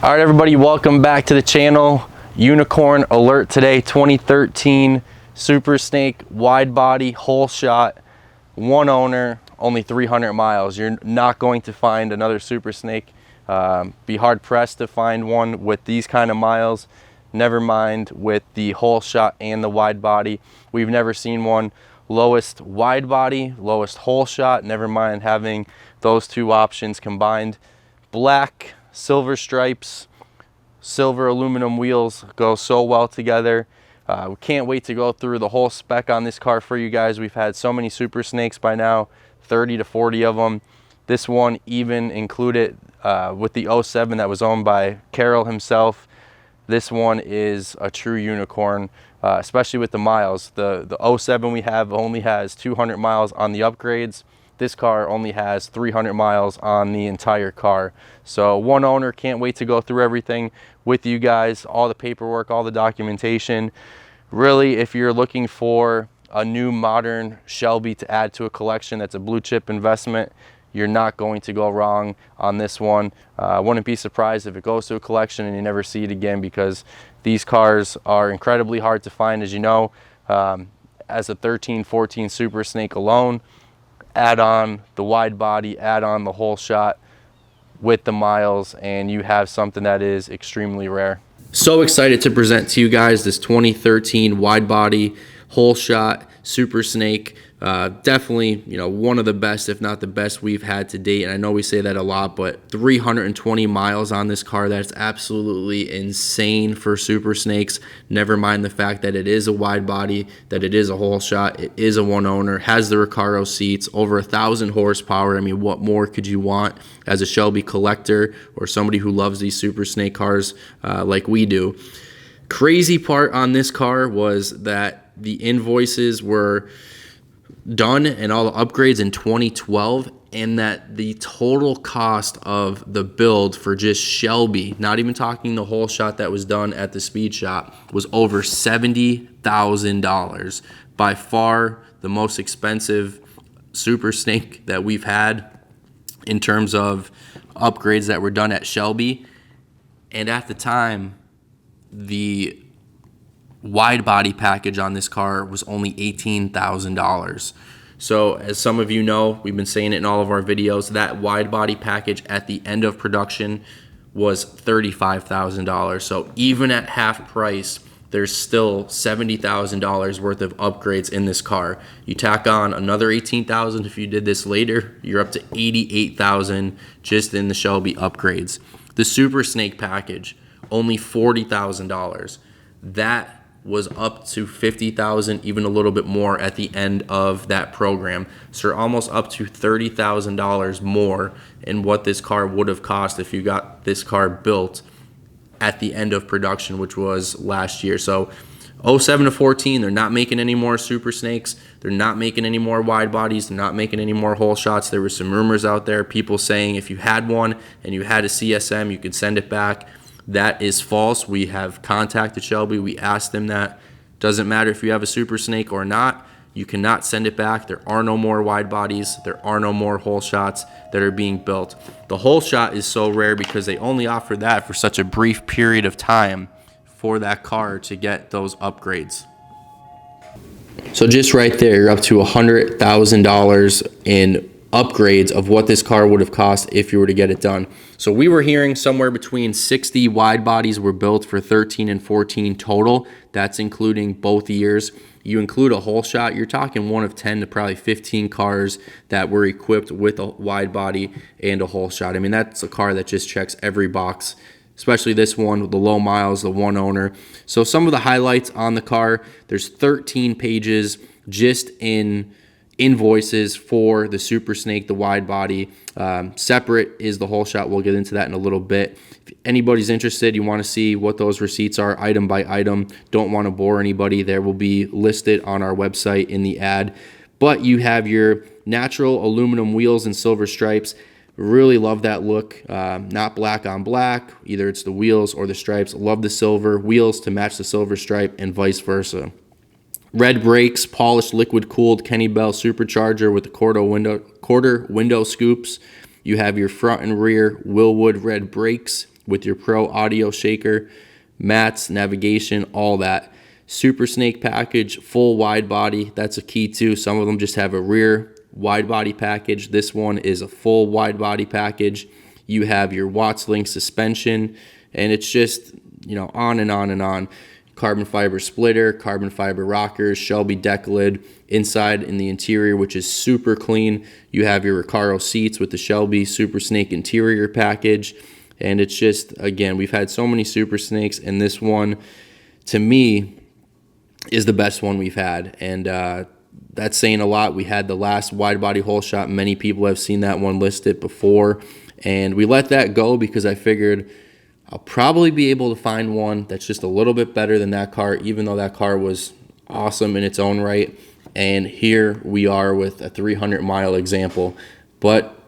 All right, everybody, welcome back to the channel. Unicorn alert today, 2013 Super Snake wide body whole shot, one owner, only 300 miles. You're not going to find another Super Snake. Be hard pressed to find one with these kind of miles. Never mind with the whole shot and the wide body. We've never seen one lowest wide body, lowest whole shot, never mind having those two options combined. Black, silver stripes, silver aluminum wheels go so well together. We can't wait to go through the whole spec on this car for you guys. We've had so many Super Snakes by now, 30 to 40 of them. This one even included with the 07 that was owned by Carroll himself. This one is a true unicorn, especially with the miles. The 07 we have only has 200 miles on the upgrades. This car only has 300 miles on the entire car. So one owner, can't wait to go through everything with you guys, all the paperwork, all the documentation. Really, if you're looking for a new modern Shelby to add to a collection that's a blue chip investment, you're not going to go wrong on this one. I wouldn't be surprised if it goes to a collection and you never see it again, because these cars are incredibly hard to find, as you know. As a 13-14 Super Snake alone, add on the wide body, add on the whole shot with the miles, and you have something that is extremely rare. So excited to present to you guys this 2013 wide body whole shot Super Snake. Definitely, you know, one of the best, if not the best we've had to date. And I know we say that a lot, but 320 miles on this car, that's absolutely insane for Super Snakes. Never mind the fact that it is a wide body, that it is a whole shot, it is a one owner, has the Recaro seats, over 1,000 horsepower. I mean, what more could you want as a Shelby collector or somebody who loves these Super Snake cars like we do? Crazy part on this car was that the invoices were done and all the upgrades in 2012, and that the total cost of the build for just Shelby, not even talking the whole shot that was done at the speed shop, was over $70,000. By far the most expensive Super Snake that we've had in terms of upgrades that were done at Shelby. And at the time, the wide body package on this car was only $18,000. So as some of you know, we've been saying it in all of our videos, that wide body package at the end of production was $35,000. So even at half price, there's still $70,000 worth of upgrades in this car. You tack on another $18,000 if you did this later, you're up to $88,000 just in the Shelby upgrades. The Super Snake package, only $40,000. That was up to $50,000, even a little bit more at the end of that program. So you're almost up to $30,000 more in what this car would have cost if you got this car built at the end of production, which was last year. So 07 to 14, they're not making any more Super Snakes. They're not making any more wide bodies. They're not making any more whole shots. There were some rumors out there, people saying if you had one and you had a CSM, you could send it back. That is false. We have contacted Shelby. We asked them that. Doesn't matter if you have a Super Snake or not. You cannot send it back. There are no more wide bodies. There are no more whole shots that are being built. The whole shot is so rare because they only offer that for such a brief period of time for that car to get those upgrades. So just right there, you're up to $100,000 in upgrades of what this car would have cost if you were to get it done. So we were hearing somewhere between 60 wide bodies were built for 13 and 14 total. That's including both years. You include a whole shot, you're talking one of 10 to probably 15 cars that were equipped with a wide body and a whole shot. I mean, that's a car that just checks every box, especially this one with the low miles, the one owner. So some of the highlights on the car, there's 13 pages just in invoices for the Super Snake, the wide body. Separate is the whole shot. We'll get into that in a little bit. If anybody's interested, you want to see what those receipts are item by item, don't want to bore anybody, there will be listed on our website in the ad. But you have your natural aluminum wheels and silver stripes. Really love that look. Not black on black, either it's the wheels or the stripes. Love the silver wheels to match the silver stripe and vice versa. Red brakes, polished liquid-cooled Kenny Bell supercharger with the quarter window scoops. You have your front and rear Willwood red brakes with your Pro audio shaker, mats, navigation, all that. Super Snake package, full wide body. That's a key too. Some of them just have a rear wide body package. This one is a full wide body package. You have your Watts Link suspension, and it's just, on and on and on. Carbon fiber splitter, carbon fiber rockers, Shelby deck lid. Inside in the interior, which is super clean, you have your Recaro seats with the Shelby Super Snake interior package. And it's just, again, we've had so many Super Snakes, and this one, to me, is the best one we've had. And that's saying a lot. We had the last wide body hole shot. Many people have seen that one listed before. And we let that go because I figured I'll probably be able to find one that's just a little bit better than that car, even though that car was awesome in its own right. And here we are with a 300-mile example. But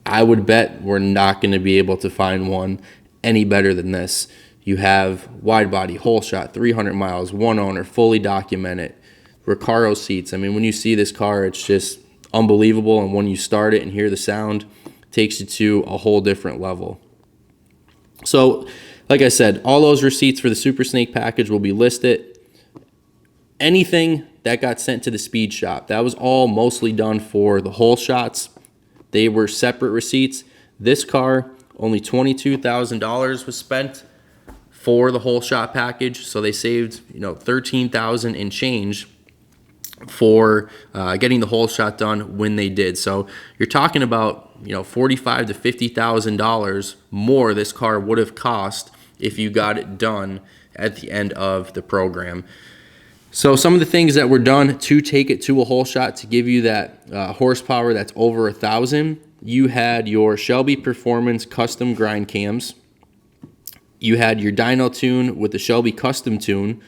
I would bet we're not going to be able to find one any better than this. You have wide body, hole shot, 300 miles, one owner, fully documented, Recaro seats. I mean, when you see this car, it's just unbelievable. And when you start it and hear the sound, it takes you to a whole different level. So, like I said, all those receipts for the Super Snake package will be listed. Anything that got sent to the speed shop, that was all mostly done for the hole shots. They were separate receipts. This car, only $22,000 was spent for the whole shot package, so they saved $13,000 and change for getting the whole shot done when they did. So you're talking about $45,000 to $50,000 more this car would have cost if you got it done at the end of the program. So some of the things that were done to take it to a hole shot to give you that horsepower that's over 1,000, you had your Shelby Performance custom grind cams. You had your dyno tune with the Shelby custom tune,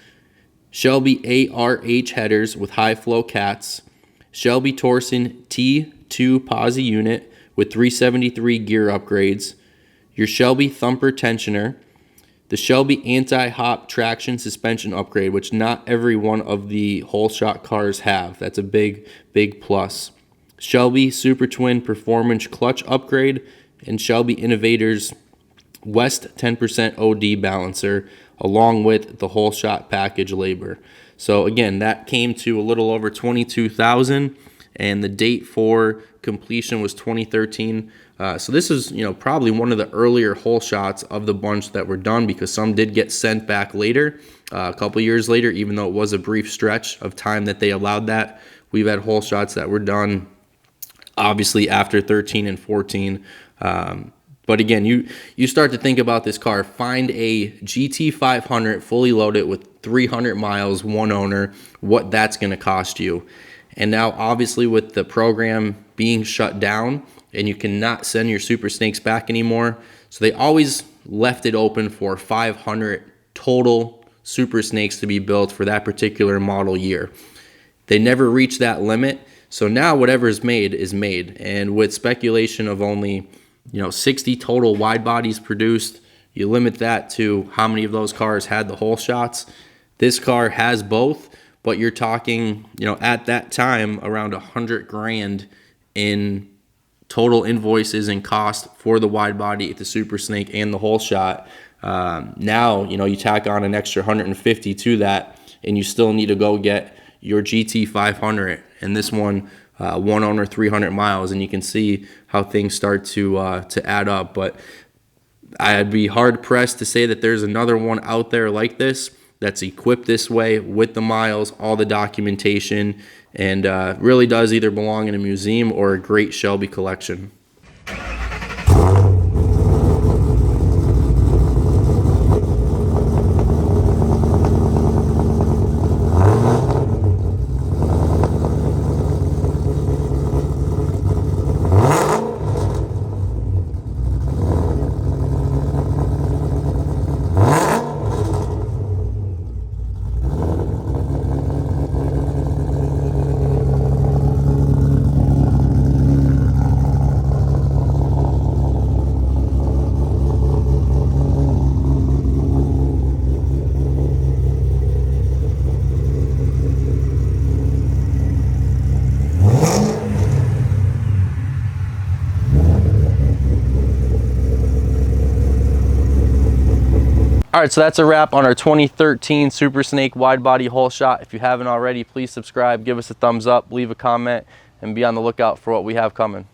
Shelby ARH headers with high flow cats, Shelby Torsen T2 posi unit with 373 gear upgrades, your Shelby Thumper tensioner, the Shelby anti-hop traction suspension upgrade, which not every one of the whole shot cars have. That's a big, big plus. Shelby Super Twin Performance clutch upgrade, and Shelby Innovators West 10% OD balancer, along with the whole shot package labor. So again, that came to a little over $22,000, and the date for completion was 2013. So this is, probably one of the earlier whole shots of the bunch that were done, because some did get sent back later, a couple years later, even though it was a brief stretch of time that they allowed that. We've had whole shots that were done, obviously, after 13 and 14. But again, you start to think about this car. Find a GT500 fully loaded with 300 miles, one owner, what that's going to cost you. And now, obviously, with the program being shut down and you cannot send your Super Snakes back anymore, so they always left it open for 500 total Super Snakes to be built for that particular model year. They never reached that limit, so now whatever is made is made. And with speculation of only 60 total wide bodies produced, you limit that to how many of those cars had the whole shots. This car has both, but you're talking, at that time, around $100,000 in total invoices and cost for the wide body, the Super Snake, and the whole shot. Now, you tack on an extra $150 to that, and you still need to go get your GT500, and this one, one owner, 300 miles, and you can see how things start to add up. But I'd be hard pressed to say that there's another one out there like this that's equipped this way with the miles, all the documentation, and really does either belong in a museum or a great Shelby collection. All right, so that's a wrap on our 2013 Super Snake wide body hole shot. If you haven't already, please subscribe, give us a thumbs up, leave a comment, and be on the lookout for what we have coming.